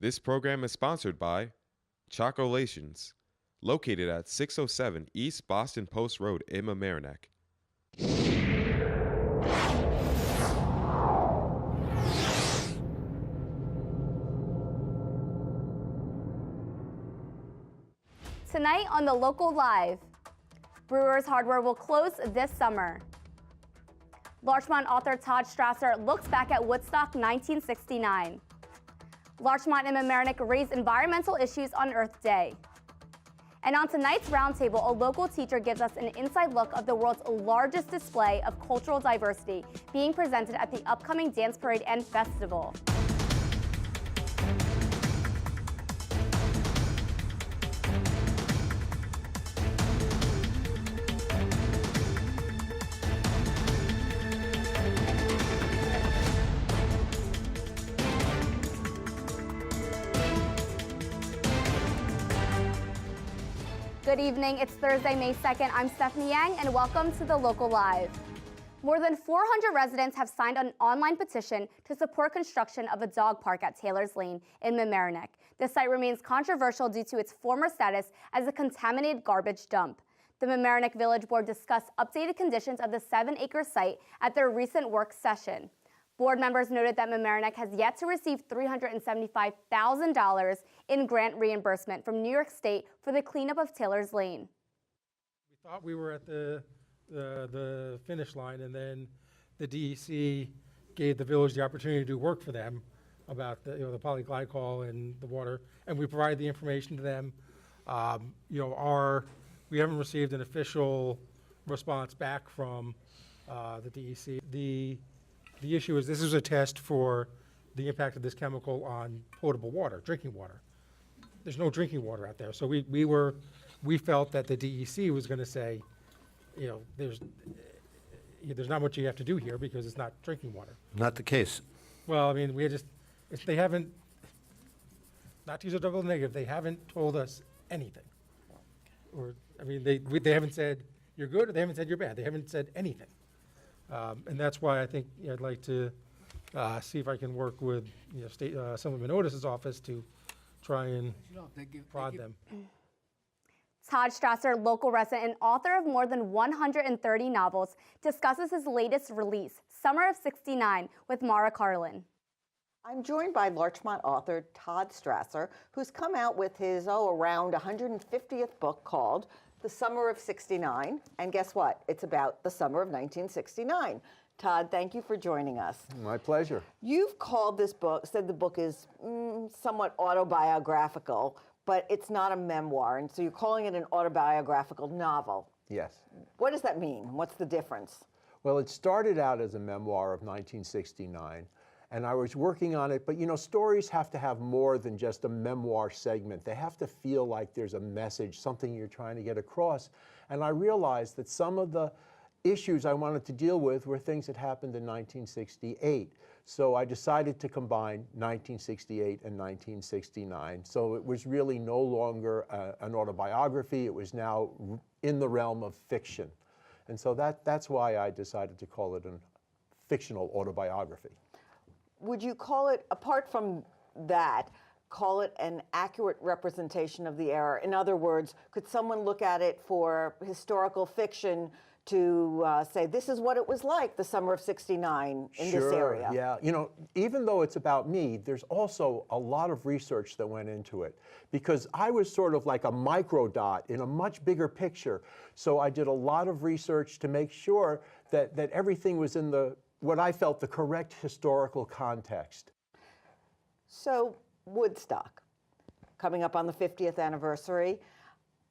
This program is sponsored by Chocolations, located at 607 East Boston Post Road in Mamaroneck. Tonight on The Local Live, Brewers Hardware will close this summer. Larchmont author Todd Strasser looks back at Woodstock 1969. Larchmont and Mamaroneck raise environmental issues on Earth Day. And on tonight's roundtable, a local teacher gives us an inside look of the world's largest display of cultural diversity being presented at the upcoming Dance Parade and Festival. Good evening, it's Thursday, May 2nd. I'm Stephanie Yang, and welcome to The Local Live. More than 400 residents have signed an online petition to support construction of a dog park at Taylor's Lane in Mamaroneck. The site remains controversial due to its former status as a contaminated garbage dump. The Mamaroneck Village Board discussed updated conditions of the 7-acre site at their recent work session. Board members noted that Mamaroneck has yet to receive $375,000 in grant reimbursement from New York State for the cleanup of Taylor's Lane. We thought we were at the finish line, and then the DEC gave the village the opportunity to do work for them about the polyglycol and the water, and we provided the information to them. We haven't received an official response back from the DEC. The issue is this is a test for the impact of this chemical on potable water, drinking water. There's no drinking water out there. So we felt that the DEC was going to say, there's not much you have to do here because it's not drinking water. Not the case. Well, I mean, if they haven't, not to use a double negative, they haven't told us anything. They haven't said you're good or they haven't said you're bad. They haven't said anything. And that's why I think I'd like to see if I can work with Assemblyman Otis's office to try and prod them. Todd Strasser, local resident and author of more than 130 novels, discusses his latest release, Summer of '69, with Mara Carlin. I'm joined by Larchmont author Todd Strasser, who's come out with his, around 150th book called The Summer of '69, and guess what? It's about the summer of 1969. Todd, thank you for joining us. My pleasure. You've called this book, said the book is somewhat autobiographical, but it's not a memoir, and so you're calling it an autobiographical novel. Yes. What does that mean? What's the difference? Well, it started out as a memoir of 1969. And I was working on it, but stories have to have more than just a memoir segment. They have to feel like there's a message, something you're trying to get across. And I realized that some of the issues I wanted to deal with were things that happened in 1968. So I decided to combine 1968 and 1969. So it was really no longer an autobiography. It was now in the realm of fiction. And so that's why I decided to call it a fictional autobiography. Would you call it, apart from that, call it an accurate representation of the era? In other words, could someone look at it for historical fiction to say, this is what it was like the summer of '69 in this area? Yeah, even though it's about me, there's also a lot of research that went into it because I was sort of like a micro dot in a much bigger picture. So I did a lot of research to make sure that everything was in what I felt the correct historical context. So Woodstock, coming up on the 50th anniversary,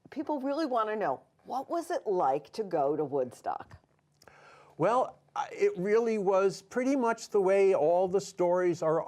people really want to know, what was it like to go to Woodstock? Well, it really was pretty much the way all the stories are.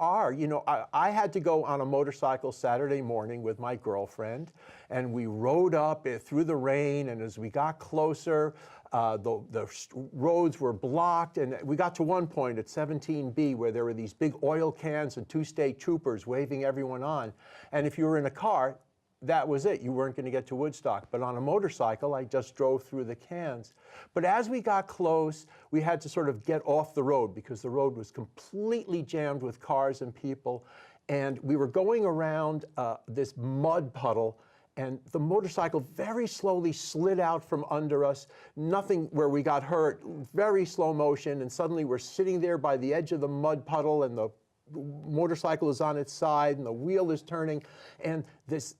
I had to go on a motorcycle Saturday morning with my girlfriend, and we rode up through the rain, and as we got closer, the roads were blocked, and we got to one point at 17B where there were these big oil cans and 2 state troopers waving everyone on. And if you were in a car, that was it. You weren't going to get to Woodstock. But on a motorcycle, I just drove through the cans. But as we got close, we had to sort of get off the road because the road was completely jammed with cars and people. And we were going around this mud puddle, and the motorcycle very slowly slid out from under us, nothing where we got hurt, very slow motion, and suddenly we're sitting there by the edge of the mud puddle, and the motorcycle is on its side, and the wheel is turning, and this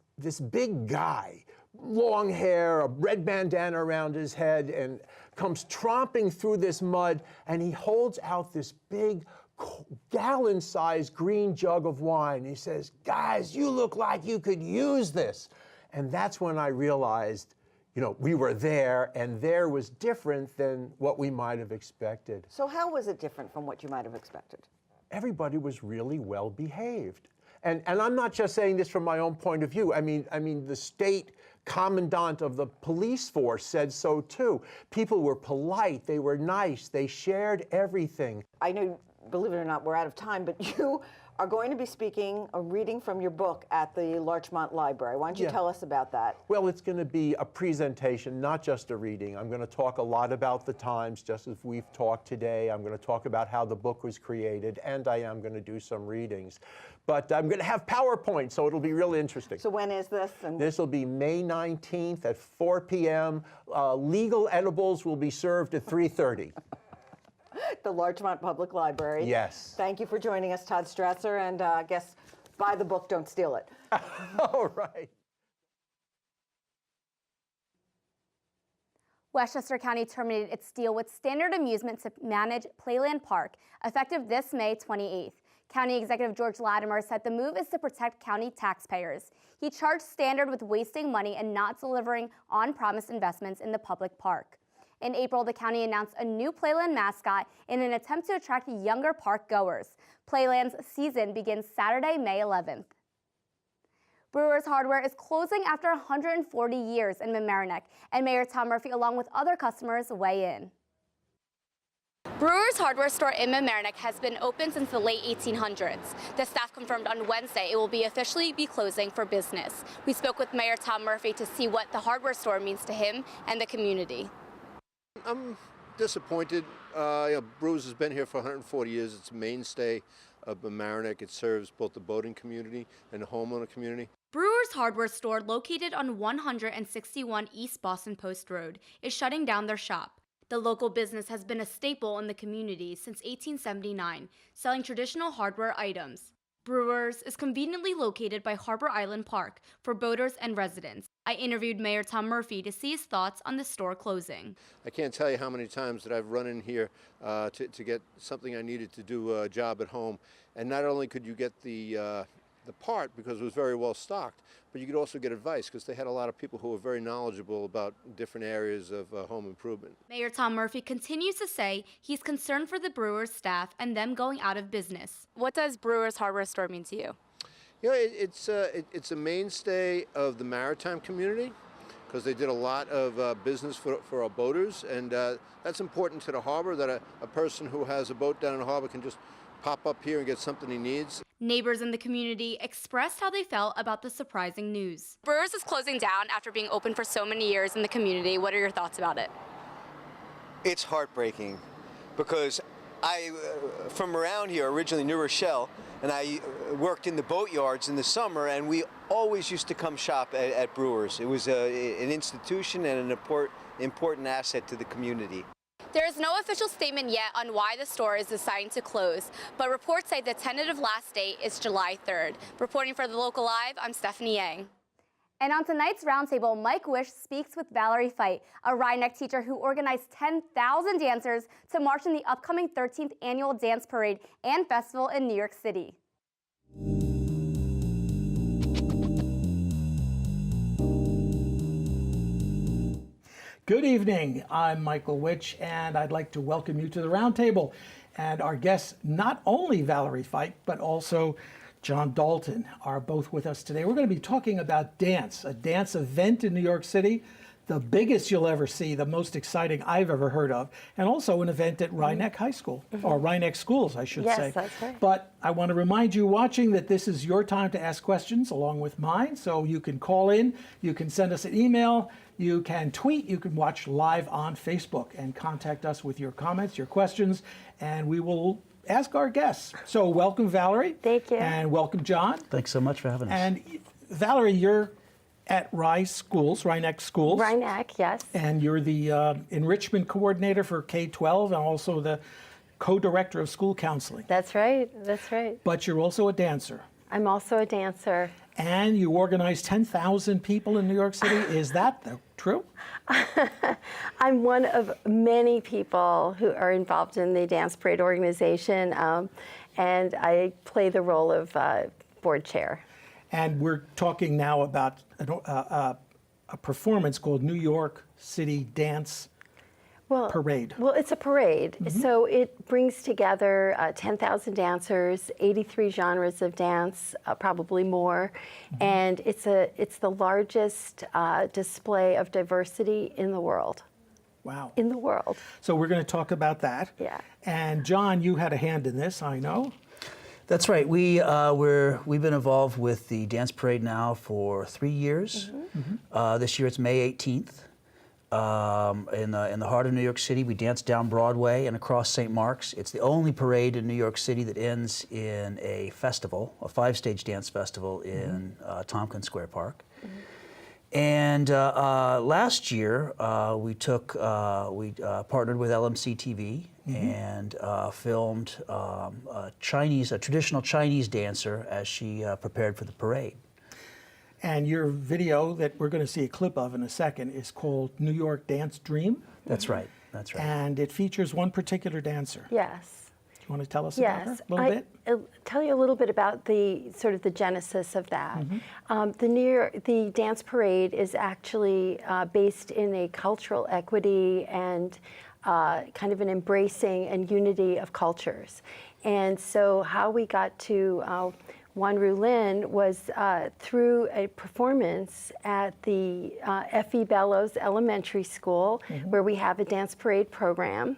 big guy, long hair, a red bandana around his head, and comes tromping through this mud, and he holds out this big gallon-sized green jug of wine. He says, "Guys, you look like you could use this." And that's when I realized, we were there, and there was different than what we might have expected. So how was it different from what you might have expected? Everybody was really well behaved. And I'm not just saying this from my own point of view. I mean, the state commandant of the police force said so too. People were polite, they were nice, they shared everything. I know, believe it or not, we're out of time, but you are going to be speaking or reading from your book at the Larchmont Library. Why don't you tell us about that? Well, it's going to be a presentation, not just a reading. I'm going to talk a lot about the times, just as we've talked today. I'm going to talk about how the book was created, and I am going to do some readings. But I'm going to have PowerPoint, so it'll be really interesting. So when is this? This will be May 19th at 4 p.m. Legal edibles will be served at 3:30. The Larchmont Public Library. Yes. Thank you for joining us, Todd Strasser, and I guess buy the book, don't steal it. All right. Westchester County terminated its deal with Standard Amusement to manage Playland Park, effective this May 28th. County Executive George Latimer said the move is to protect county taxpayers. He charged Standard with wasting money and not delivering on-promise investments in the public park. In April, the county announced a new Playland mascot in an attempt to attract younger park goers. Playland's season begins Saturday, May 11th. Brewers Hardware is closing after 140 years in Mamaroneck, and Mayor Tom Murphy, along with other customers, weigh in. Brewers Hardware store in Mamaroneck has been open since the late 1800s. The staff confirmed on Wednesday it will officially be closing for business. We spoke with Mayor Tom Murphy to see what the hardware store means to him and the community. I'm disappointed. Brewers has been here for 140 years. It's a mainstay of Mamaroneck. It serves both the boating community and the homeowner community. Brewers Hardware store, located on 161 East Boston Post Road, is shutting down their shop. The local business has been a staple in the community since 1879, selling traditional hardware items. Brewers is conveniently located by Harbor Island Park for boaters and residents. I interviewed Mayor Tom Murphy to see his thoughts on the store closing. I can't tell you how many times that I've run in here to get something I needed to do a job at home. And not only could you get the part because it was very well stocked, but you could also get advice because they had a lot of people who were very knowledgeable about different areas of home improvement. Mayor Tom Murphy continues to say he's concerned for the Brewers staff and them going out of business. What does Brewers Hardware store mean to you? It's a mainstay of the maritime community because they did a lot of business for our boaters, and that's important to the harbor, that a person who has a boat down in the harbor can just pop up here and get something he needs. Neighbors in the community expressed how they felt about the surprising news. Brewers is closing down after being open for so many years in the community. What are your thoughts about it? It's heartbreaking because I, from around here, originally New Rochelle, and I worked in the boat yards in the summer, and we always used to come shop at Brewers. It was an institution and an important asset to the community. There is no official statement yet on why the store is deciding to close, but reports say the tentative last date is July 3rd. Reporting for The Local Live, I'm Stephanie Yang. And on tonight's roundtable, Mike Wish speaks with Valerie Fight, a Rhinebeck teacher who organized 10,000 dancers to march in the upcoming 13th Annual Dance Parade and Festival in New York City. Good evening. I'm Michael Witch, and I'd like to welcome you to the roundtable. And our guests, not only Valerie Fight, but also John Dalton, are both with us today. We're going to be talking about dance, a dance event in New York City, the biggest you'll ever see, the most exciting I've ever heard of, and also an event at Rhinebeck High School, or Rhinebeck Schools, I should say. Yes, that's right. But I want to remind you watching that this is your time to ask questions along with mine, so you can call in, you can send us an email, you can tweet, you can watch live on Facebook, and contact us with your comments, your questions, and we will ask our guests. So welcome, Valerie. Thank you. And welcome, John. Thanks so much for having us. And Valerie, you're at Rye Schools, Rhinebeck Schools. Rhinebeck, yes. And you're the enrichment coordinator for K-12 and also the co-director of school counseling. That's right. That's right. But you're also a dancer. I'm also a dancer. And you organize 10,000 people in New York City. Is that true? I'm one of many people who are involved in the Dance Parade organization, and I play the role of board chair. And we're talking now about a performance called New York City Dance Parade. Well, it's a parade. So it brings together 10,000 dancers, 83 genres of dance, probably more, and it's the largest display of diversity in the world. Wow. In the world. So we're going to talk about that. Yeah. And John, you had a hand in this, I know. That's right. We've been involved with the Dance Parade now for 3 years. This year it's May 18th. In the heart of New York City, we dance down Broadway and across St. Mark's. It's the only parade in New York City that ends in a festival, a 5-stage dance festival in Tompkins Square Park. And last year, we partnered with LMC TV and filmed a traditional Chinese dancer as she prepared for the parade. And your video that we're going to see a clip of in a second is called New York Dance Dream. That's right. That's right. And it features one particular dancer. Yes. Do you want to tell us about her a little bit? I'll tell you a little bit about the sort of the genesis of that. The Dance Parade is actually based in a cultural equity and kind of an embracing and unity of cultures. And so how we got to Wanru Lin was through a performance at the F.E. Bellows Elementary School, where we have a dance parade program.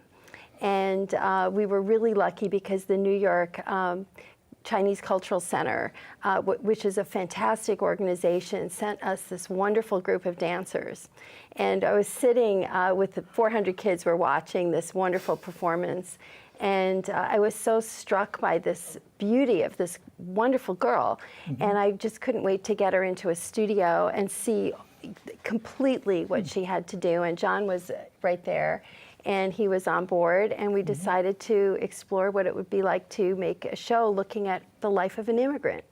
And we were really lucky because the New York Chinese Cultural Center, which is a fantastic organization, sent us this wonderful group of dancers. And I was sitting with the 400 kids were watching this wonderful performance. And I was so struck by this beauty of this wonderful girl. And I just couldn't wait to get her into a studio and see completely what she had to do. And John was right there. And he was on board, and we decided to explore what it would be like to make a show looking at the life of an immigrant.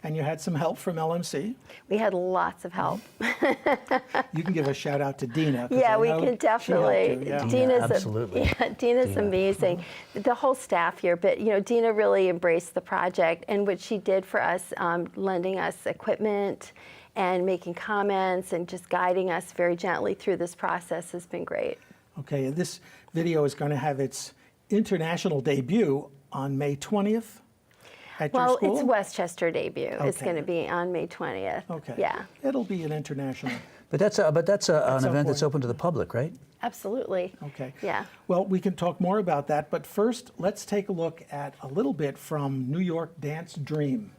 And you had some help from LMC. We had lots of help. You can give a shout out to Dina. Yeah, we can definitely. Dina's amazing. The whole staff here, but Dina really embraced the project, and what she did for us, lending us equipment and making comments and just guiding us very gently through this process has been great. Okay, and this video is going to have its international debut on May 20th at your school? Well, it's Westchester debut. Okay. It's going to be on May 20th. Okay. Yeah. It'll be an international. But that's an event point. that's open to the public, right? Absolutely. Okay. Yeah. Well, we can talk more about that, but first, let's take a look at a little bit from New York Dance Dream.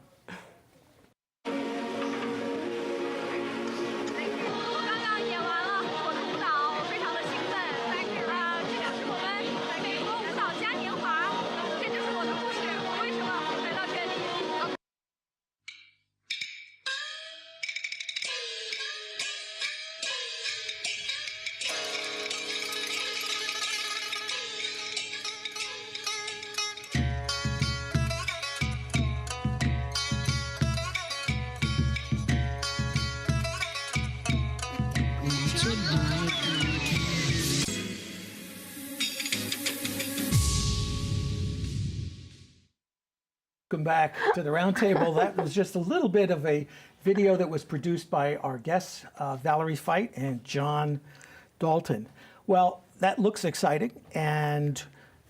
Welcome back to the roundtable. That was just a little bit of a video that was produced by our guests, Valerie Feit and John Dalton. Well, that looks exciting, and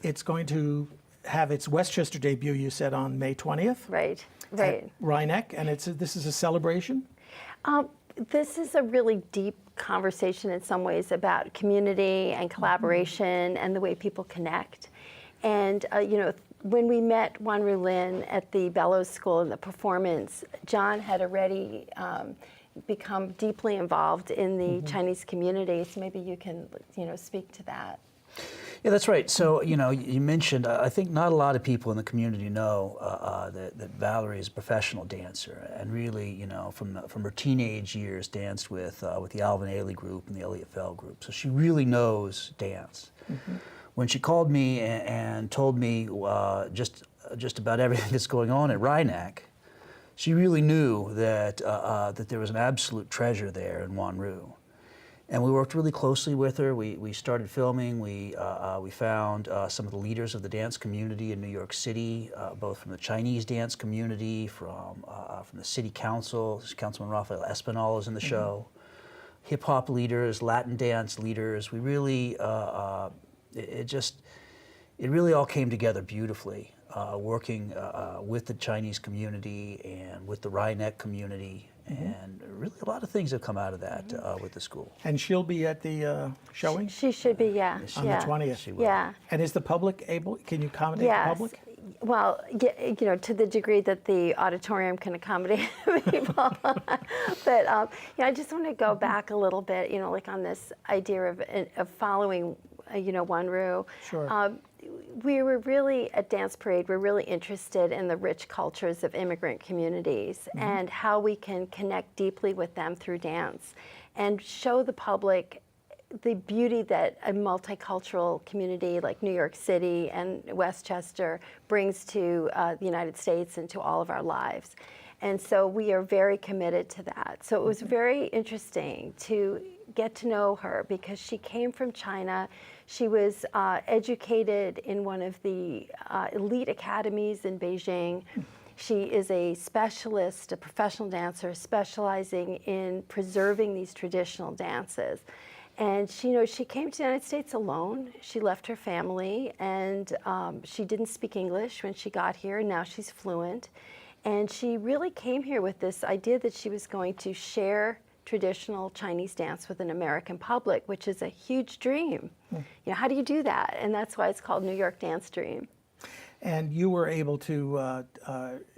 it's going to have its Westchester debut, you said, on May 20th. Right. At Rhinebeck, and this is a celebration? This is a really deep conversation in some ways about community and collaboration and the way people connect. And, when we met Wanru Lin at the Bellows School in the performance, John had already become deeply involved in the Chinese community. So maybe you can, speak to that. Yeah, that's right. So, you know, you mentioned, I think not a lot of people in the community know that Valerie is a professional dancer, and really, you know, from her teenage years, danced with the Alvin Ailey group and the Elliott Fell group. So she really knows dance. When she called me and told me just about everything that's going on at Rhineck, she really knew that that there was an absolute treasure there in Wanru. And we worked really closely with her. We started filming. We found some of the leaders of the dance community in New York City, both from the Chinese dance community, from the city council. Councilman Rafael Espinal is in the show. Hip hop leaders, Latin dance leaders. We really, it really all came together beautifully, working with the Chinese community and with the Rhineck community. And really a lot of things have come out of that with the school. And she'll be at the showing She should be, yeah. on the 20th. She will. Yeah. And is the public able, can you accommodate Yes. the public? Well, you know, to the degree that the auditorium can accommodate people. But, you know, I just want to go back a little bit, you know, like on this idea of following, you know, Wanru. Sure. We were really, at Dance Parade, we're really interested in the rich cultures of immigrant communities and how we can connect deeply with them through dance and show the public the beauty that a multicultural community like New York City and Westchester brings to the United States and to all of our lives. And so we are very committed to that. So it was very interesting to get to know her because she came from China. She was educated in one of the elite academies in Beijing. She is a specialist, a professional dancer, specializing in preserving these traditional dances. And she, you know, she came to the United States alone. She left her family, and she didn't speak English when she got here. Now she's fluent. And she really came here with this idea that she was going to share traditional Chinese dance with an American public, which is a huge dream. You know, how do you do that? And that's why it's called New York Dance Dream. And you were able to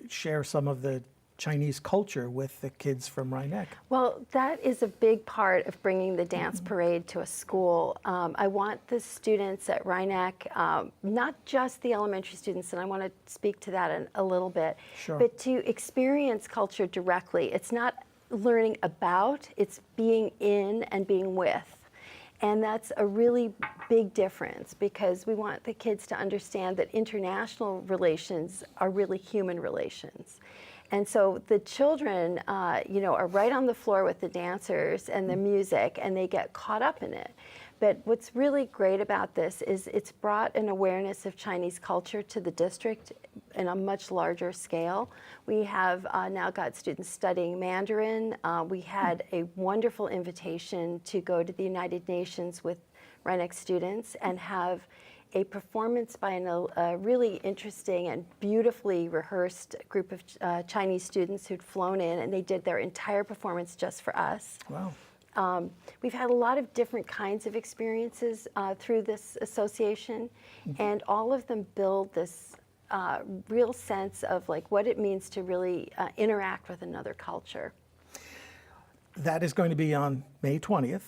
share some of the Chinese culture with the kids from Rhineck. Well, that is a big part of bringing the dance parade to a school. I want the students at Rhineck, not just the elementary students, and I want to speak to that in a little bit, Sure. but to experience culture directly. It's not learning about, it's being in and being with. And that's a really big difference because we want the kids to understand that international relations are really human relations. And so the children, you know, are right on the floor with the dancers and the music, and they get caught up in it. But what's really great about this is it's brought an awareness of Chinese culture to the district in a much larger scale. We have now got students studying Mandarin. We had a wonderful invitation to go to the United Nations with Rhineck students and have a performance by a really interesting and beautifully rehearsed group of Chinese students who'd flown in, and they did their entire performance just for us. Wow. We've had a lot of different kinds of experiences through this association, and all of them build this real sense of like what it means to really interact with another culture. That is going to be on May 20th.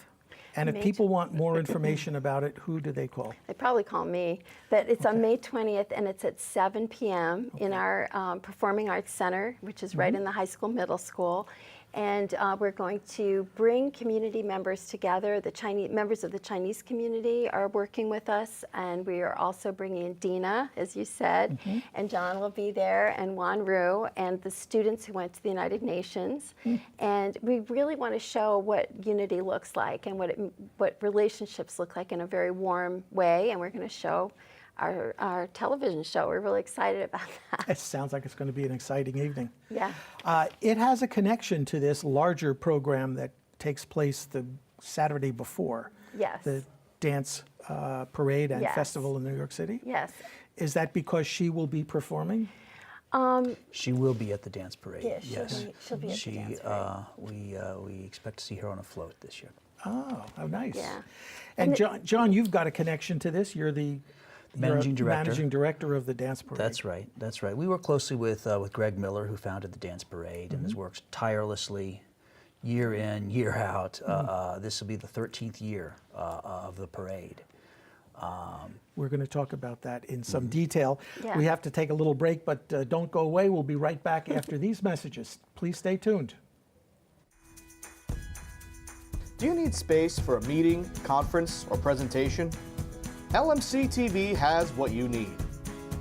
And if May people want more information about it, who do they call? They probably call me, but it's on May 20th, and it's at 7 p.m. in our Performing Arts Center, which is right in the high school, middle school. And we're going to bring community members together. The Chinese members of the Chinese community are working with us, and we are also bringing in Dina, as you said, and John will be there, and Wanru, and the students who went to the United Nations. And we really want to show what unity looks like and what relationships look like in a very warm way, and we're going to show our television show. We're really excited about that. It sounds like it's going to be an exciting evening. Yeah. It has a connection to this larger program that takes place the Saturday before. Yes. The dance parade and Yes. festival in New York City. Yes. Is that because she will be performing? She will be at the dance parade. Yeah, she'll yes. be at the dance parade. We expect to see her on a float this year. Oh, how nice. Yeah. And John, you've got a connection to this. You're the Managing director. Managing director of the dance parade. That's right. That's right. We work closely with Greg Miller, who founded the Dance Parade, and has worked tirelessly, year in, year out. This will be the 13th year of the parade. We're going to talk about that in some detail. Yeah. We have to take a little break, but don't go away. We'll be right back after these messages. Please stay tuned. Do you need space for a meeting, conference, or presentation? LMC TV has what you need.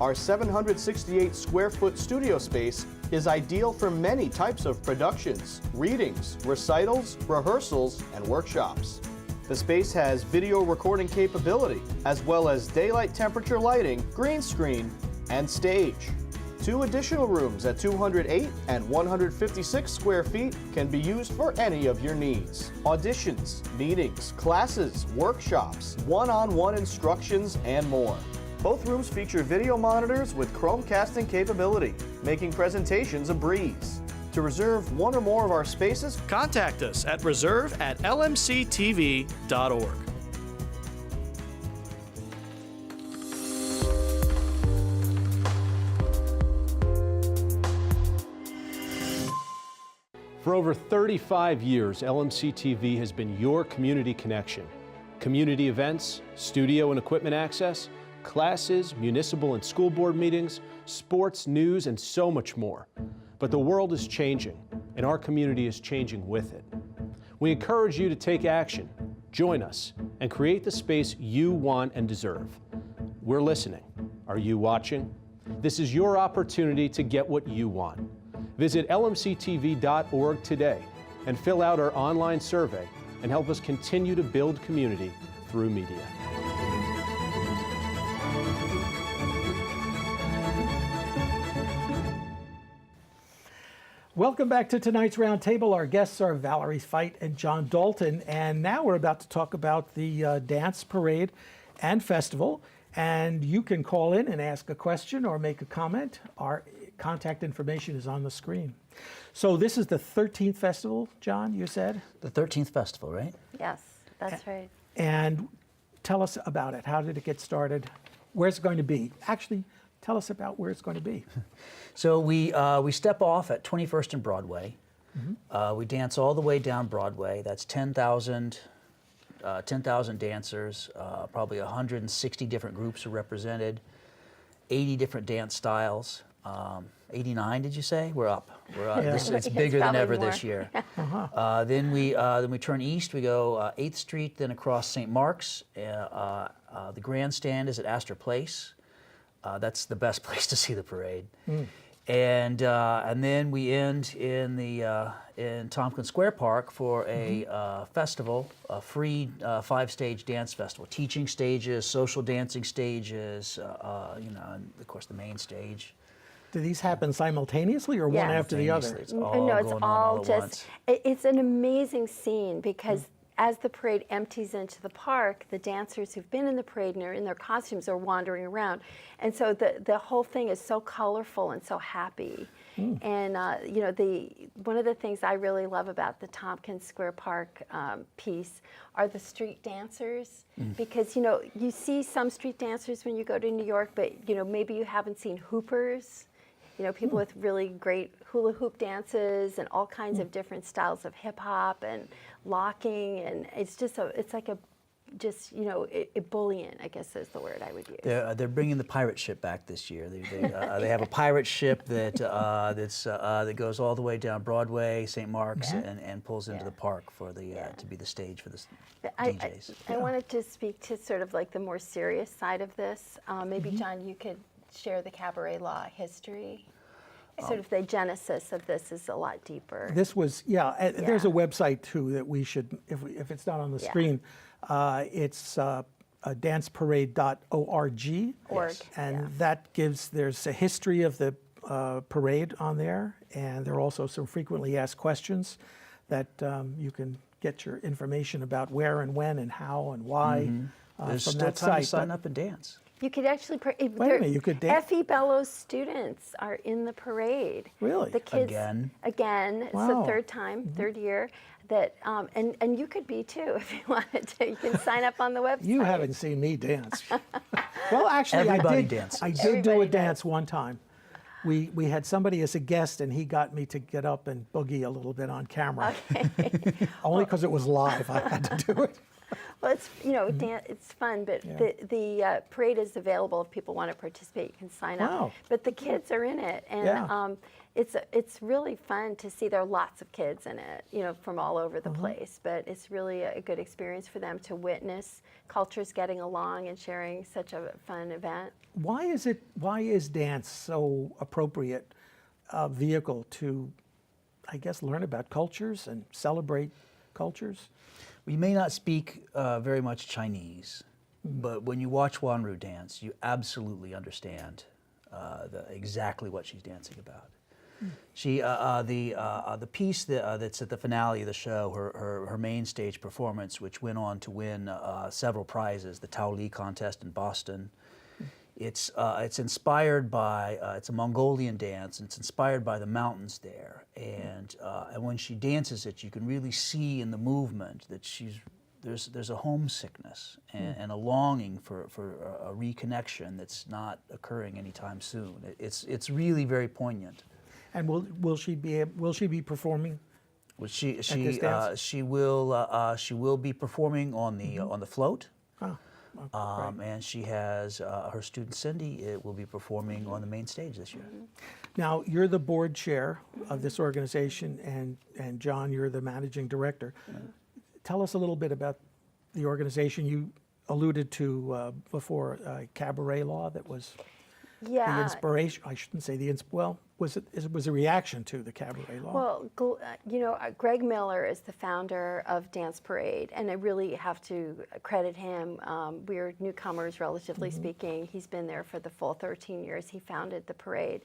Our 768 square foot studio space is ideal for many types of productions, readings, recitals, rehearsals, and workshops. The space has video recording capability, as well as daylight temperature lighting, green screen, and stage. 2 additional rooms at 208 and 156 square feet can be used for any of your needs. Auditions, meetings, classes, workshops, one-on-one instructions, and more. Both rooms feature video monitors with Chromecasting capability, making presentations a breeze. To reserve one or more of our spaces, contact us at reserve@lmctv.org. For over 35 years, LMC TV has been your community connection. Community events, studio and equipment access, classes, municipal and school board meetings, sports, news, and so much more. But the world is changing, and our community is changing with it. We encourage you to take action, join us, and create the space you want and deserve. We're listening. Are you watching? This is your opportunity to get what you want. Visit lmctv.org today and fill out our online survey and help us continue to build community through media. Welcome back to tonight's roundtable. Our guests are Valerie Feit and John Dalton, and now we're about to talk about the dance parade and festival. And you can call in and ask a question or make a comment. Our contact information is on the screen. So this is the 13th festival, John, you said? The 13th festival, right? Yes, that's right. And tell us about it. How did it get started? Where's it going to be? Actually, tell us about where it's going to be. So we step off at 21st and Broadway. We dance all the way down Broadway. That's 10,000 dancers. Probably 160 different groups are represented. 80 different dance styles. 89, did you say? We're up. We're up. Yeah. It's bigger than ever more. this year. Then we turn east. We go 8th Street, then across St. Mark's. The grandstand is at Astor Place. That's the best place to see the parade. And then we end in Tompkins Square Park for a festival, a free 5-stage dance festival, teaching stages, social dancing stages, and of course the main stage. Do these happen simultaneously or one after the other? It's all No, it's going all on just, at once. it's an amazing scene because as the parade empties into the park, the dancers who've been in the parade and are in their costumes are wandering around. And so the whole thing is so colorful and so happy. And one of the things I really love about the Tompkins Square Park piece are the street dancers, because you see some street dancers when you go to New York, but maybe you haven't seen hoopers. People with really great hula hoop dances and all kinds of different styles of hip hop and locking, and it's like a ebullient, I guess is the word I would use. They're bringing the pirate ship back this year. They have a pirate ship that goes all the way down Broadway, St. Mark's, and pulls into the park for to be the stage for the DJs. I wanted to speak to sort of like the more serious side of this. Maybe John, you could share the cabaret law history. Sort of the genesis of this is a lot deeper. This was, there's a website too that we should, if it's not on the screen, it's danceparade.org. And that there's a history of the parade on there, and there are also some frequently asked questions that you can get your information about where and when and how and why There's from still that time to site. sign up and dance. You could actually, Wait a minute, you could dance? Effie Bellows students are in the parade. Really? The kids, Again? It's Wow. the third time, third year, that, and you could be too if you wanted to. You can sign up on the website. You haven't seen me dance. Well, actually, Everybody I did. dances. I did do a Everybody dance one time. We had somebody as a guest, and he got me to get up and boogie a little bit on camera. Okay. Only because it was live, I had to do it. Well, it's, you know, it's fun, but the parade is available if people want to participate. You can sign up. Wow. But the kids are in it, and it's really fun to see. There are lots of kids in it, you know, from all over the place. But it's really a good experience for them to witness cultures getting along and sharing such a fun event. Why is dance so appropriate vehicle to, I guess, learn about cultures and celebrate cultures? We may not speak very much Chinese, but when you watch Wanru dance, you absolutely understand exactly what she's dancing about. She, the piece that's at the finale of the show, her main stage performance, which went on to win several prizes, the Tao Li contest in Boston. It's inspired by, it's a Mongolian dance, and it's inspired by the mountains there. And when she dances it, you can really see in the movement that there's a homesickness and a longing for a reconnection that's not occurring anytime soon. It's really very poignant. And will she be performing? Well, she this dance? she will be performing on the float. Oh. And she has her student Cindy will be performing on the main stage this year. Now, you're the board chair of this organization, and John, you're the managing director. Tell us a little bit about the organization. You alluded to before cabaret law that was the inspiration. I shouldn't say it was a reaction to the cabaret law. Well, you know, Greg Miller is the founder of Dance Parade, and I really have to credit him. We're newcomers, relatively speaking. He's been there for the full 13 years. He founded the parade.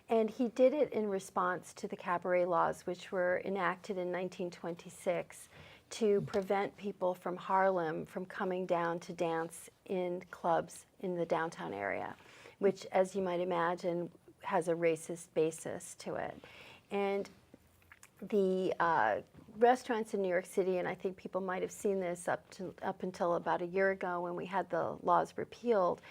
And he did it in response to the cabaret laws, which were enacted in 1926 to prevent people from Harlem from coming down to dance in clubs in the downtown area, which, as you might imagine, has a racist basis to it. And the restaurants in New York City, and I think people might have seen this up until about a year ago when we had the laws repealed,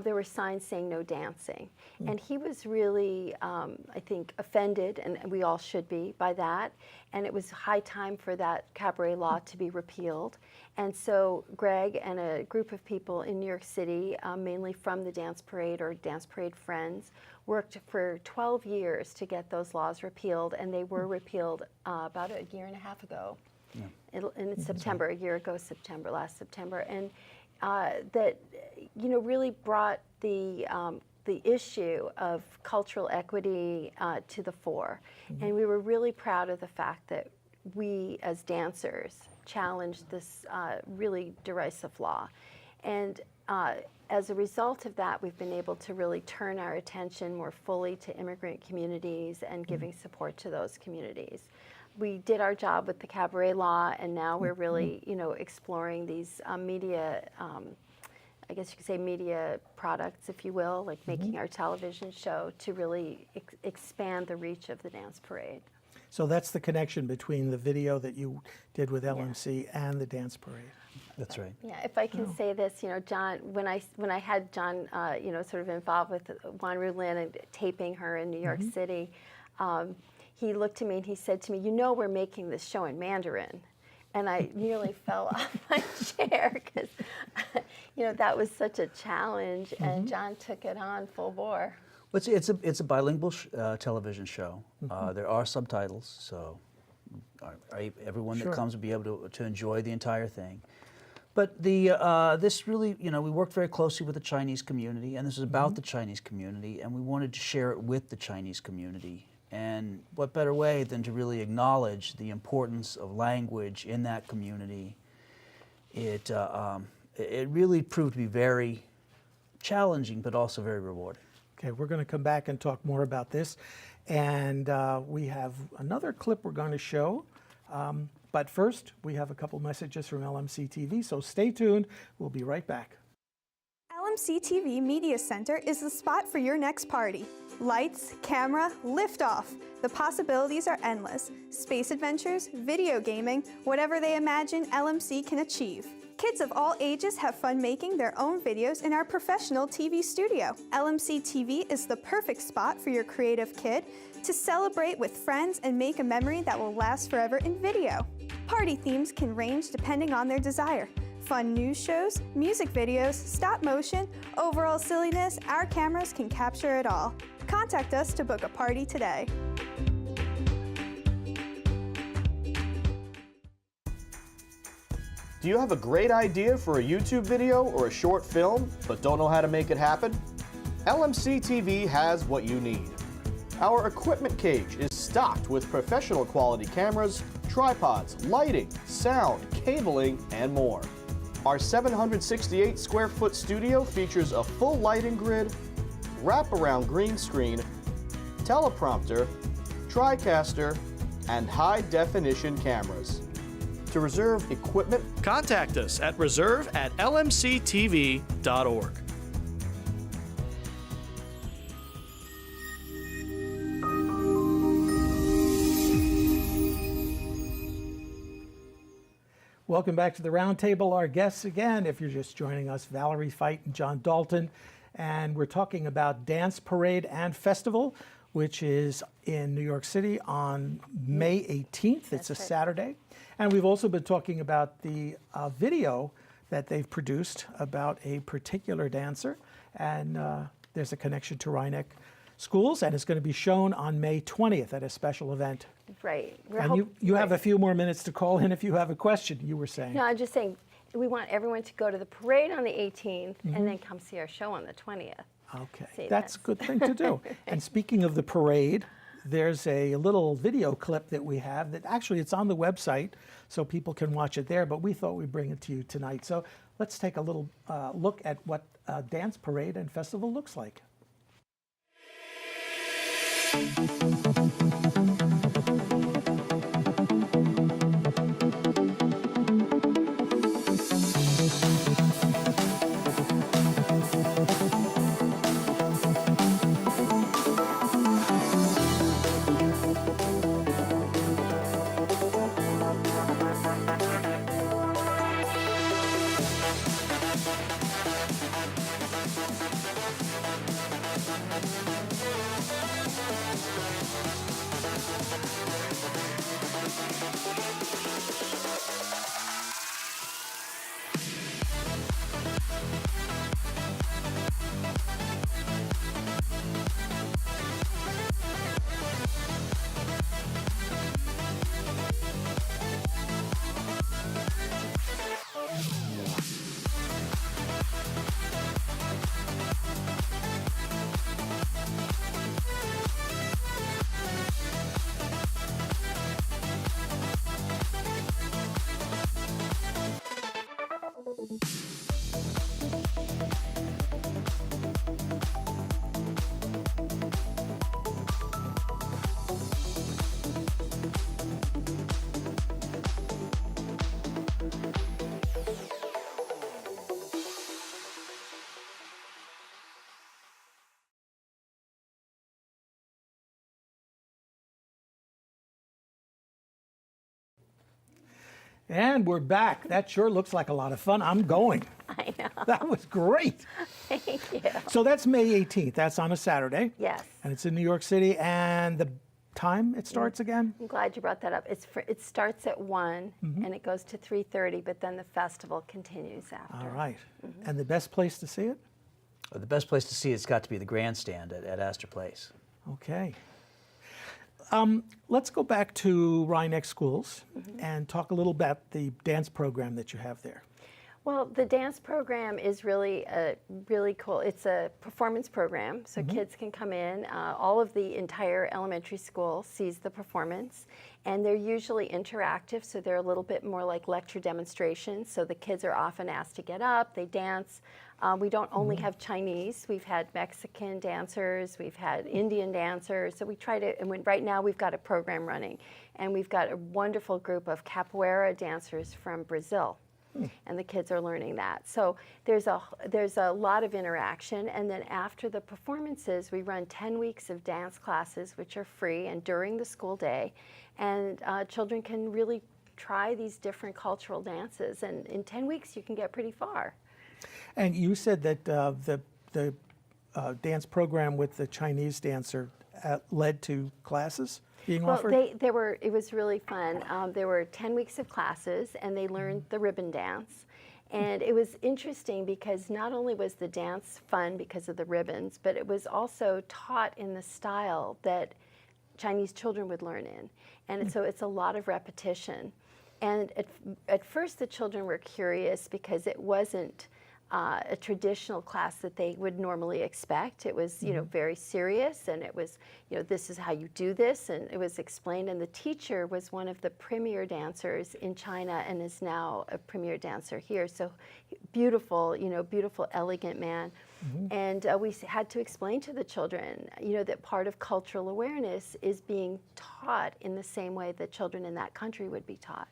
there were signs saying no dancing. And he was really, I think, offended, and we all should be, by that. And it was high time for that cabaret law to be repealed. And so Greg and a group of people in New York City, mainly from the Dance Parade or Dance Parade Friends, worked for 12 years to get those laws repealed, and they were repealed about a year and a half ago. In September, a year ago, last September. And that, you know, really brought the issue of cultural equity to the fore. And we were really proud of the fact that we, as dancers, challenged this really derisive law. And as a result of that, we've been able to really turn our attention more fully to immigrant communities and giving support to those communities. We did our job with the cabaret law, and now we're really, you know, exploring these media, I guess you could say media products, if you will, like making our television show to really expand the reach of the Dance Parade. So that's the connection between the video that you did with LMC and the Dance Parade. That's right. Yeah, if I can say this, you know, John, when I had John, you know, sort of involved with Wanru Lin and taping her in New York City, he looked at me and he said to me, "You know, we're making this show in Mandarin." And I nearly fell off my chair because, you know, that was such a challenge, and John took it on full bore. Well, it's a bilingual television show. There are subtitles, so everyone that comes will be able to enjoy the entire thing. But this really, you know, we worked very closely with the Chinese community, and this is about the Chinese community, and we wanted to share it with the Chinese community. And what better way than to really acknowledge the importance of language in that community? It really proved to be very challenging, but also very rewarding. Okay, we're going to come back and talk more about this. And we have another clip we're going to show. But first, we have a couple messages from LMC TV, so stay tuned. We'll be right back. LMC TV Media Center is the spot for your next party. Lights, camera, liftoff. The possibilities are endless. Space adventures, video gaming, whatever they imagine, LMC can achieve. Kids of all ages have fun making their own videos in our professional TV studio. LMC TV is the perfect spot for your creative kid to celebrate with friends and make a memory that will last forever in video. Party themes can range depending on their desire. Fun news shows, music videos, stop motion, overall silliness, our cameras can capture it all. Contact us to book a party today. Do you have a great idea for a YouTube video or a short film, but don't know how to make it happen? LMC TV has what you need. Our equipment cage is stocked with professional quality cameras, tripods, lighting, sound, cabling, and more. Our 768 square foot studio features a full lighting grid, wraparound green screen, teleprompter, TriCaster, and high definition cameras. To reserve equipment, contact us at reserve@lmctv.org. Welcome back to the Roundtable. Our guests again, if you're just joining us, Valerie Feit and John Dalton. And we're talking about Dance Parade and Festival, which is in New York City on May 18th. It's a Saturday. And we've also been talking about the video that they've produced about a particular dancer. And there's a connection to Rhinebeck Schools, and it's going to be shown on May 20th at a special event. Right. And you have a few more minutes to call in if you have a question, you were saying. No, I'm just saying we want everyone to go to the parade on the 18th and then come see our show on the 20th. Okay, that's a good thing to do. And speaking of the parade, there's a little video clip that we have that actually it's on the website, so people can watch it there, but we thought we'd bring it to you tonight. So let's take a little look at what Dance Parade and Festival looks like. And we're back. That sure looks like a lot of fun. I'm going. I know. That was great. Thank you. So that's May 18th. That's on a Saturday. Yes. And it's in New York City. And the time it starts again? I'm glad you brought that up. It starts at 1 and it goes to 3:30, but then the festival continues after. All right. And the best place to see it? The best place to see it's got to be the grandstand at Astor Place. Okay. Let's go back to Rhinebeck Schools and talk a little about the dance program that you have there. Well, the dance program is really cool. It's a performance program, so kids can come in. All of the entire elementary school sees the performance, and they're usually interactive, so they're a little bit more like lecture demonstrations. So the kids are often asked to get up, they dance. We don't only have Chinese, we've had Mexican dancers, we've had Indian dancers, so we try to, and right now we've got a program running, and we've got a wonderful group of capoeira dancers from Brazil. And the kids are learning that. So there's a lot of interaction, and then after the performances, we run 10 weeks of dance classes, which are free and during the school day, and children can really try these different cultural dances, and in 10 weeks you can get pretty far. And you said that the dance program with the Chinese dancer led to classes being offered? It was really fun. There were 10 weeks of classes, and they learned the ribbon dance. And it was interesting because not only was the dance fun because of the ribbons, but it was also taught in the style that Chinese children would learn in. And so it's a lot of repetition. And at first the children were curious because it wasn't a traditional class that they would normally expect. It was, you know, very serious, and it was, you know, this is how you do this, and it was explained. And the teacher was one of the premier dancers in China and is now a premier dancer here. So beautiful, you know, beautiful, elegant man. And we had to explain to the children, you know, that part of cultural awareness is being taught in the same way that children in that country would be taught.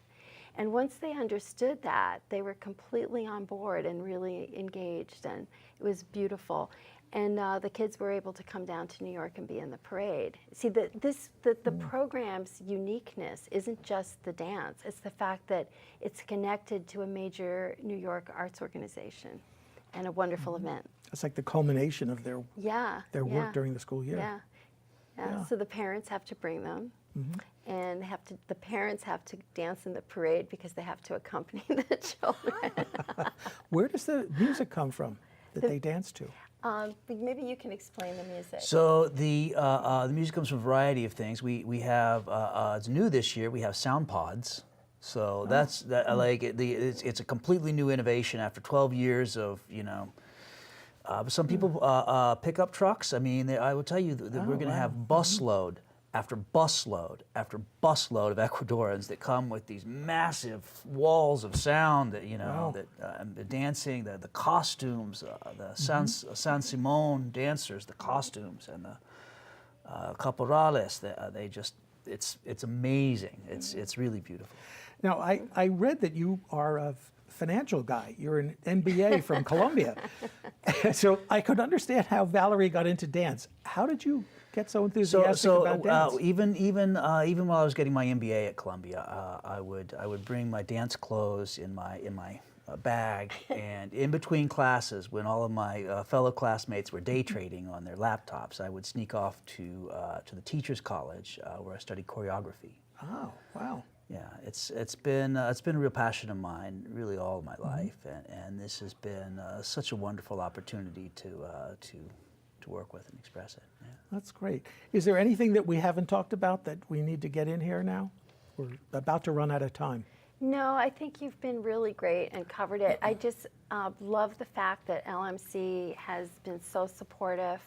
And once they understood that, they were completely on board and really engaged, and it was beautiful. And the kids were able to come down to New York and be in the parade. See, the program's uniqueness isn't just the dance, it's the fact that it's connected to a major New York arts organization and a wonderful event. It's like the culmination of their work during the school year. Yeah. So the parents have to bring them. And the parents have to dance in the parade because they have to accompany the children. Where does the music come from that they dance to? Maybe you can explain the music. So the music comes from a variety of things. We have it's new this year. We have sound pods. So it's a completely new innovation after 12 years of, you know. Some people pick up trucks. I mean, I will tell you that we're going to have busload after busload after busload of Ecuadorians that come with these massive walls of sound that, you know, the dancing, the costumes, the San Simon dancers, the costumes, and the caporales. It's amazing. It's really beautiful. Now, I read that you are a financial guy. You're an MBA from Columbia. So I could understand how Valerie got into dance. How did you get so enthusiastic about dance? Even while I was getting my MBA at Columbia, I would bring my dance clothes in my bag, and in between classes, when all of my fellow classmates were day trading on their laptops, I would sneak off to the teachers' college where I studied choreography. Oh, wow. Yeah, it's been a real passion of mine, really all of my life, and this has been such a wonderful opportunity to work with and express it. Yeah. That's great. Is there anything that we haven't talked about that we need to get in here now? We're about to run out of time. No, I think you've been really great and covered it. I just love the fact that LMC has been so supportive,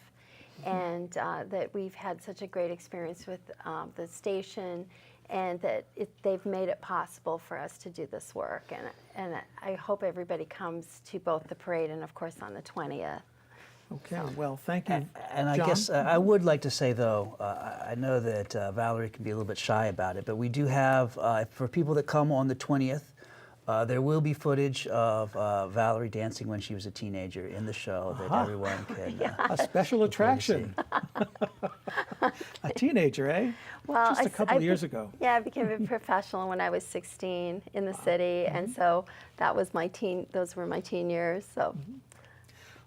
and that we've had such a great experience with the station, and that they've made it possible for us to do this work. And I hope everybody comes to both the parade and, of course, on the 20th. Okay, well, thank you, And I John? guess I would like to say, though, I know that Valerie can be a little bit shy about it, but we do have, for people that come on the 20th, there will be footage of Valerie dancing when she was a teenager in the show that everyone can a special attraction. A teenager, eh? Well, Just a couple of years ago. Yeah, I became a professional when I was 16 in the city, and so that was those were my teen years. So.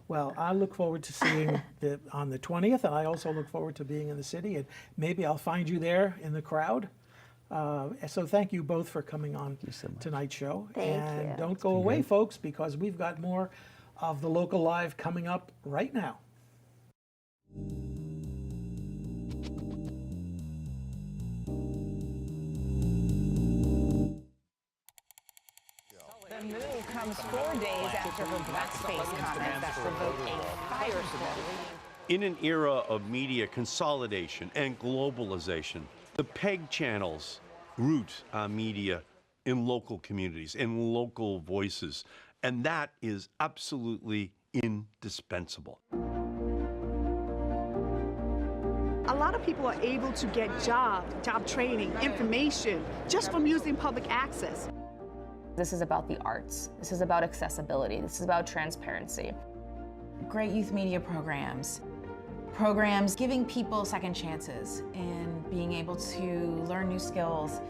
Well, I look forward to seeing it on the 20th, and I also look forward to being in the city, and maybe I'll find you there in the crowd. So thank you both for coming on tonight's show. Thank you. Don't go away, folks, because we've got more of the Local Live coming up right now. The move comes 4 days after her blackface comment that provoked a firestorm. In an era of media consolidation and globalization, the PEG channels root our media in local communities, in local voices, and that is absolutely indispensable. A lot of people are able to get job training, information, just from using public access. This is about the arts. This is about accessibility. This is about transparency. Great youth media programs giving people second chances and being able to learn new skills.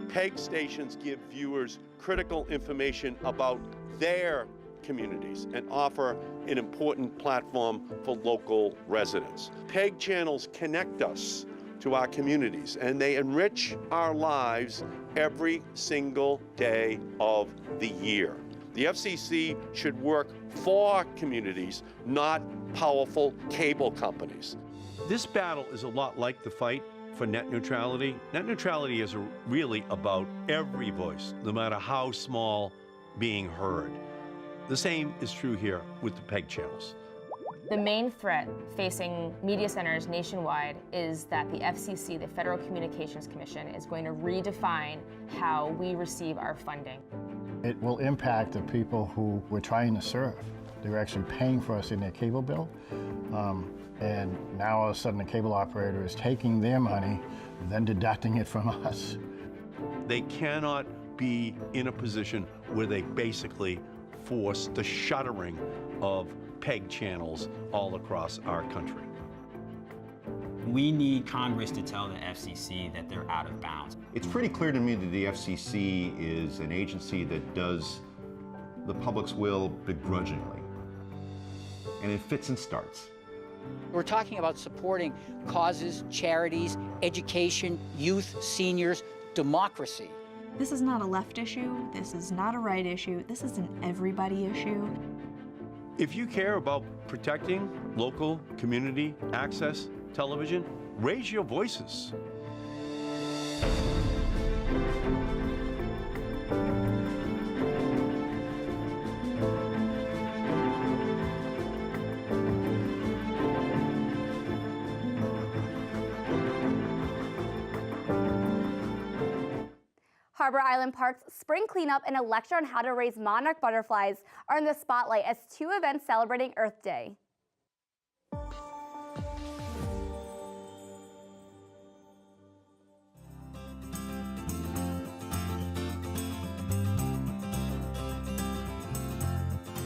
PEG stations give viewers critical information about their communities and offer an important platform for local residents. PEG channels connect us to our communities, and they enrich our lives every single day of the year. The FCC should work for communities, not powerful cable companies. This battle is a lot like the fight for net neutrality. Net neutrality is really about every voice, no matter how small, being heard. The same is true here with the PEG channels. The main threat facing media centers nationwide is that the FCC, the Federal Communications Commission, is going to redefine how we receive our funding. It will impact the people who we're trying to serve. They're actually paying for us in their cable bill. And now all of a sudden the cable operator is taking their money, then deducting it from us. They cannot be in a position where they basically force the shuttering of PEG channels all across our country. We need Congress to tell the FCC that they're out of bounds. It's pretty clear to me that the FCC is an agency that does the public's will begrudgingly, and it fits and starts. We're talking about supporting causes, charities, education, youth, seniors, democracy. This is not a left issue. This is not a right issue. This is an everybody issue. If you care about protecting local community access television, raise your voices. Harbor Island Park's spring cleanup and a lecture on how to raise monarch butterflies are in the spotlight as two events celebrating Earth Day.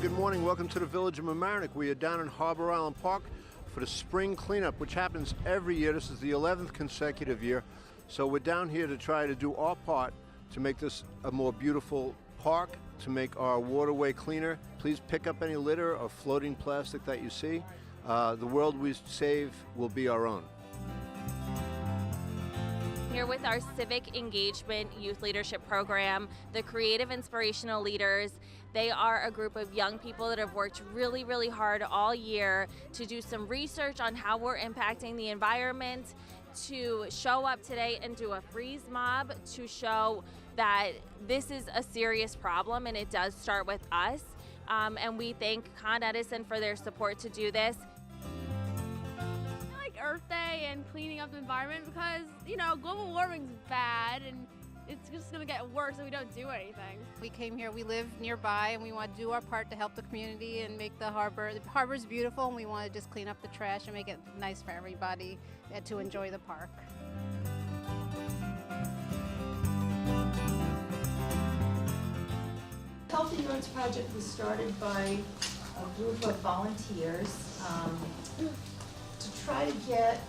Good morning, welcome to the Village of Mamaroneck. We are down in Harbor Island Park for the spring cleanup, which happens every year. This is the 11th consecutive year. So we're down here to try to do our part to make this a more beautiful park, to make our waterway cleaner. Please pick up any litter or floating plastic that you see. The world we save will be our own. Here with our Civic Engagement Youth Leadership Program, the Creative Inspirational Leaders. They are a group of young people that have worked really, really hard all year to do some research on how we're impacting the environment, to show up today and do a freeze mob to show that this is a serious problem and it does start with us. And we thank Con Edison for their support to do this. I like Earth Day and cleaning up the environment because, you know, global warming's bad and it's just gonna get worse if we don't do anything. We came here, we live nearby, and we want to do our part to help the community and make the harbor's beautiful, and we want to just clean up the trash and make it nice for everybody to enjoy the park. Healthy Yards Project was started by a group of volunteers to try to get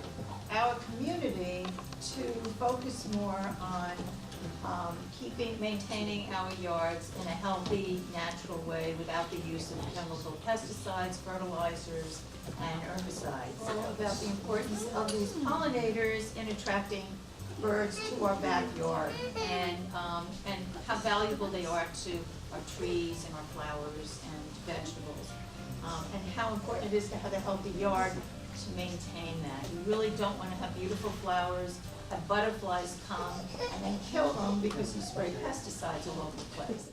our community to focus more on maintaining our yards in a healthy, natural way without the use of chemical pesticides, fertilizers, and herbicides. About the importance of these pollinators in attracting birds to our backyard and how valuable they are to our trees and our flowers and vegetables. And how important it is to have a healthy yard to maintain that. You really don't want to have beautiful flowers, have butterflies come and then kill them because you spray pesticides all over the place.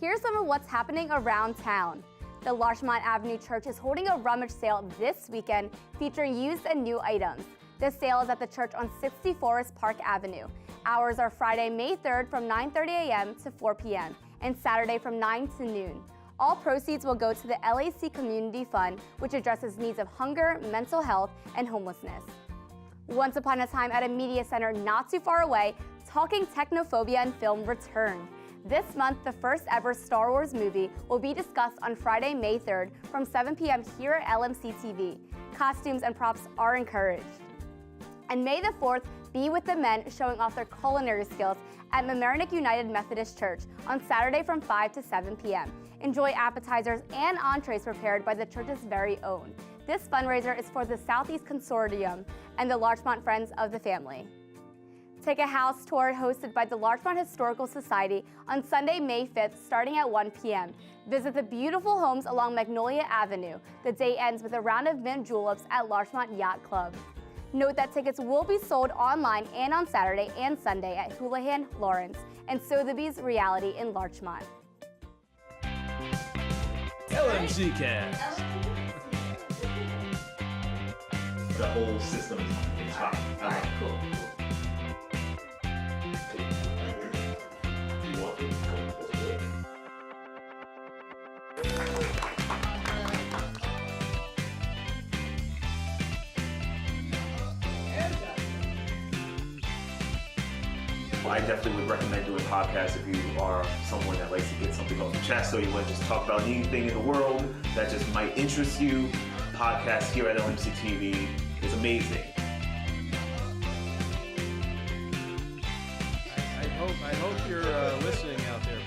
Here's some of what's happening around town. The Larchmont Avenue Church is holding a rummage sale this weekend featuring used and new items. This sale is at the church on 60 Forest Park Avenue. Hours are Friday, May 3rd from 9:30 a.m. to 4 p.m. and Saturday from 9 to noon. All proceeds will go to the LAC Community Fund, which addresses needs of hunger, mental health, and homelessness. Once upon a time at a media center not too far away, Talking Technophobia and Film returned. This month, the first ever Star Wars movie will be discussed on Friday, May 3rd from 7 p.m. here at LMC TV. Costumes and props are encouraged. And May the 4th, Be With the Men showing off their culinary skills at Mamaroneck United Methodist Church on Saturday from 5 to 7 p.m. Enjoy appetizers and entrees prepared by the church's very own. This fundraiser is for the Southeast Consortium and the Larchmont Friends of the Family. Take a house tour hosted by the Larchmont Historical Society on Sunday, May 5th, starting at 1 p.m. Visit the beautiful homes along Magnolia Avenue. The day ends with a round of mint juleps at Larchmont Yacht Club. Note that tickets will be sold online and on Saturday and Sunday at Houlihan Lawrence and Sotheby's Reality in Larchmont. LMC Cast. The whole system is fine. All right, cool. I definitely would recommend doing podcasts if you are someone that likes to get something off the chest, or you want to just talk about anything in the world that just might interest you. Podcast here at LMC TV is amazing. I hope you're listening out there.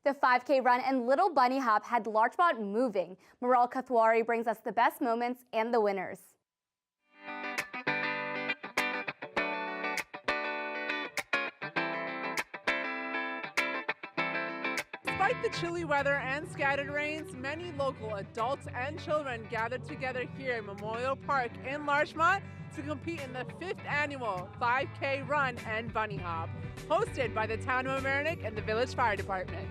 The 5K run and Little Bunny Hop had Larchmont moving. Maral Kathwari brings us the best moments and the winners. Despite the chilly weather and scattered rains, many local adults and children gathered together here in Memorial Park in Larchmont to compete in the 5th annual 5K Run and Bunny Hop, hosted by the town of Mamaroneck and the Village Fire Department.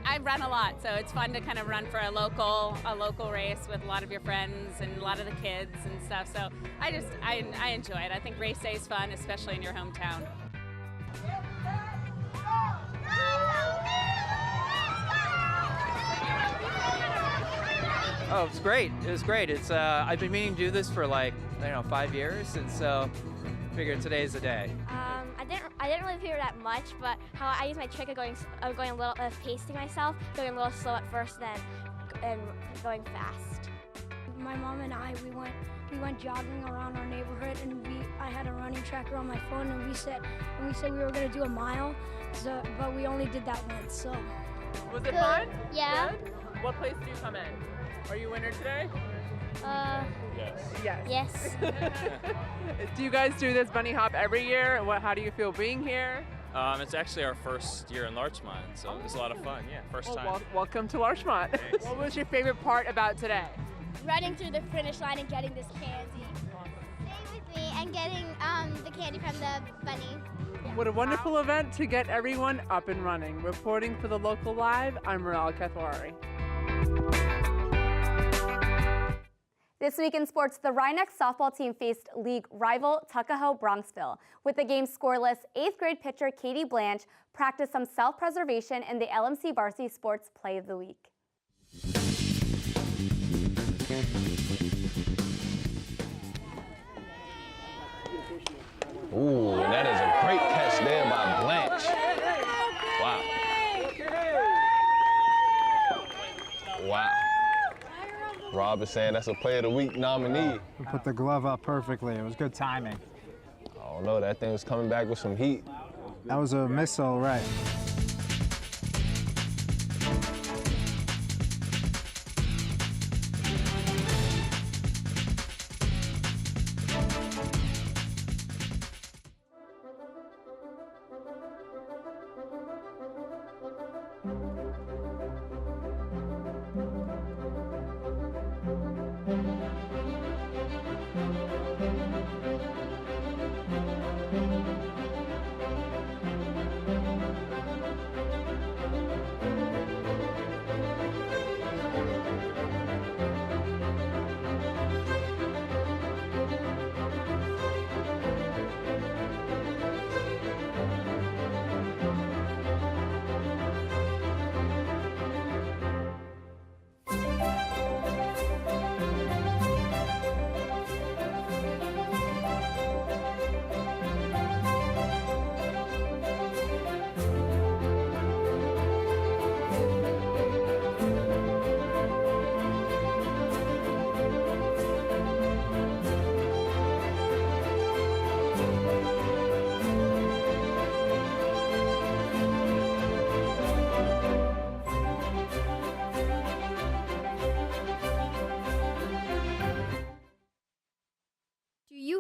I run a lot, so it's fun to kind of run for a local race with a lot of your friends and a lot of the kids and stuff. So I enjoy it. I think race day is fun, especially in your hometown. Oh, it's great. It was great. It's I've been meaning to do this for 5 years, and so I figured today's the day. I didn't really figure that much, but how I use my trick of going a little, pacing myself, going a little slow at first, and going fast. My mom and I, we went jogging around our neighborhood, and I had a running tracker on my phone, and we said we were going to do a mile, but we only did that once. So. Was it fun? Yeah. Good? What place did you come in? Are you winner today? Yes. Yes. Do you guys do this bunny hop every year? How do you feel being here? It's actually our first year in Larchmont, so it's a lot of fun. Yeah, first time. Welcome to Larchmont. What was your favorite part about today? Running through the finish line and getting this candy. Stay with me and getting the candy from the bunny. What a wonderful event to get everyone up and running. Reporting for the Local Live, I'm Maral Kathwari. This week in sports, the Rhinex softball team faced league rival Tuckahoe Bronxville. With the game scoreless, 8th grade pitcher Katie Blanche practiced some self-preservation in the LMC Varsity Sports Play of the Week. Ooh, that is a great catch there by Blanche. Wow. Wow. Rob is saying that's a Play of the Week nominee. We put the glove up perfectly. It was good timing. I don't know, that thing was coming back with some heat. That was a missile, right?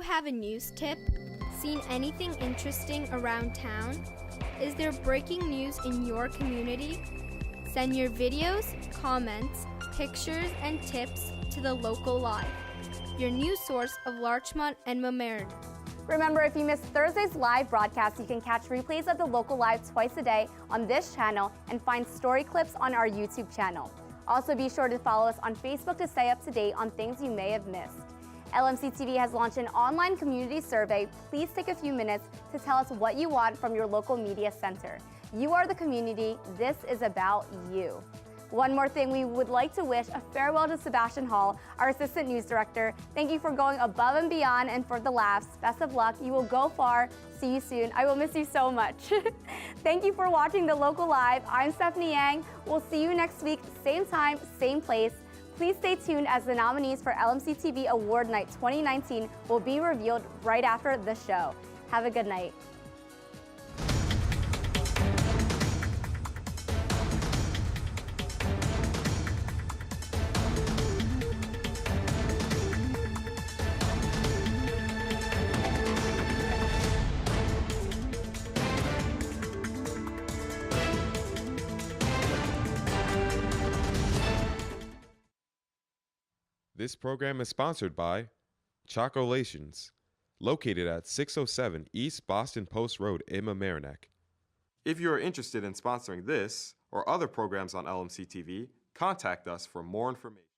you have a news tip? Seen anything interesting around town? Is there breaking news in your community? Send your videos, comments, pictures, and tips to the Local Live, your news source of Larchmont and Mamaroneck. Remember, if you missed Thursday's live broadcast, you can catch replays of the Local Live twice a day on this channel and find story clips on our YouTube channel. Also, be sure to follow us on Facebook to stay up to date on things you may have missed. LMC TV has launched an online community survey. Please take a few minutes to tell us what you want from your local media center. You are the community. This is about you. One more thing, we would like to wish a farewell to Sebastian Hall, our Assistant News Director. Thank you for going above and beyond and for the laughs. Best of luck. You will go far. See you soon. I will miss you so much. Thank you for watching The Local Live. I'm Stephanie Yang. We'll see you next week, same time, same place. Please stay tuned as the nominees for LMC TV Award Night 2019 will be revealed right after the show. Have a good night. This program is sponsored by Chocolations, located at 607 East Boston Post Road in Mamaroneck. If you are interested in sponsoring this or other programs on LMC TV, contact us for more information.